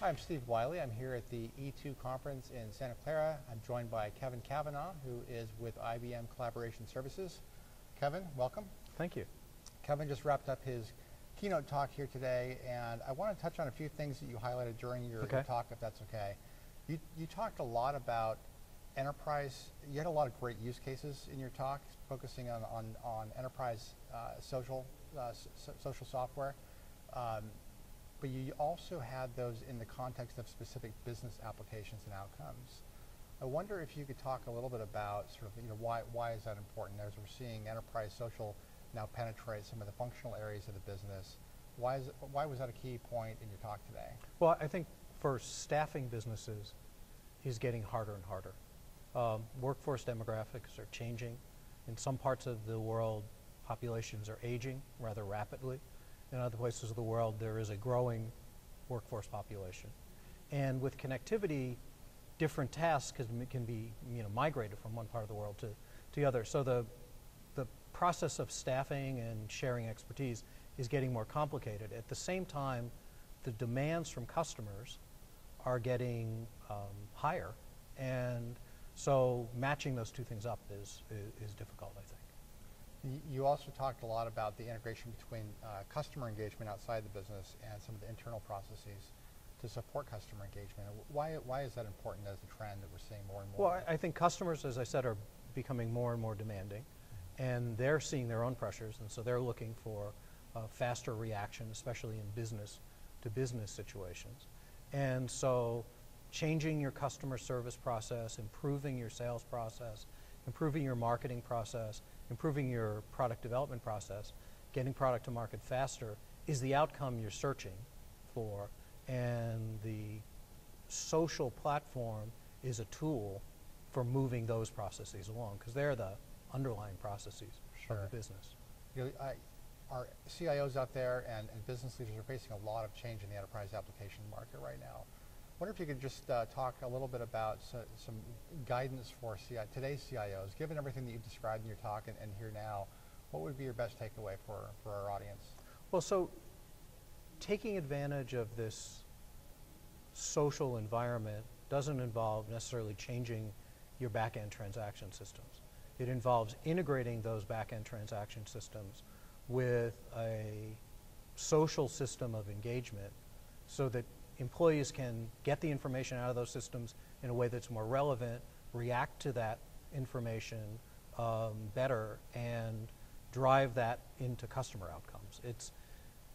Hi, I'm Steve Wylie. I'm here at the E2 conference in Santa Clara. I'm joined by Kevin Cavanaugh, who is with IBM Collaboration Services. Kevin, welcome. Thank you. Kevin just wrapped up his keynote talk here today, and I want to touch on a few things that you highlighted during your talk, if that's okay. You talked a lot about enterprise. You had a lot of great use cases in your talk, focusing on enterprise social software. But you also had those in the context of specific business applications and outcomes. I wonder if you could talk a little bit about sort of, why is that important? As we're seeing enterprise social now penetrate some of the functional areas of the business, why was that a key point in your talk today? Well, I think for staffing businesses, is getting harder and harder. Workforce demographics are changing. In some parts of the world, populations are aging rather rapidly. In other places of the world, there is a growing workforce population. And with connectivity, different tasks can be migrated from one part of the world to the other. So the process of staffing and sharing expertise is getting more complicated. At the same time, the demands from customers are getting higher. And so matching those two things up is difficult, I think. You also talked a lot about the integration between customer engagement outside the business and some of the internal processes to support customer engagement. Why is that important as a trend that we're seeing more and more? Well, I think customers, as I said, are becoming more and more demanding, and they're seeing their own pressures, and so they're looking for faster reaction, especially in business-to-business situations. And so changing your customer service process, improving your sales process, improving your marketing process, improving your product development process, getting product to market faster is the outcome you're searching for, and the social platform is a tool for moving those processes along, because they're the underlying processes of the business. Our CIOs out there and business leaders are facing a lot of change in the enterprise application market right now. I wonder if you could just talk a little bit about some guidance for today's CIOs. Given everything that you've described in your talk and here now, what would be your best takeaway for our audience? Well, so taking advantage of this social environment doesn't involve necessarily changing your back-end transaction systems. It involves integrating those back-end transaction systems with a social system of engagement so that employees can get the information out of those systems in a way that's more relevant, react to that information better, and drive that into customer outcomes.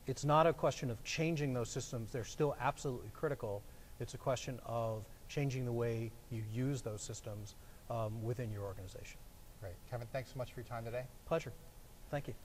It's not a question of changing those systems. They're still absolutely critical. It's a question of changing the way you use those systems within your organization. Great. Kevin, thanks so much for your time today. Pleasure. Thank you.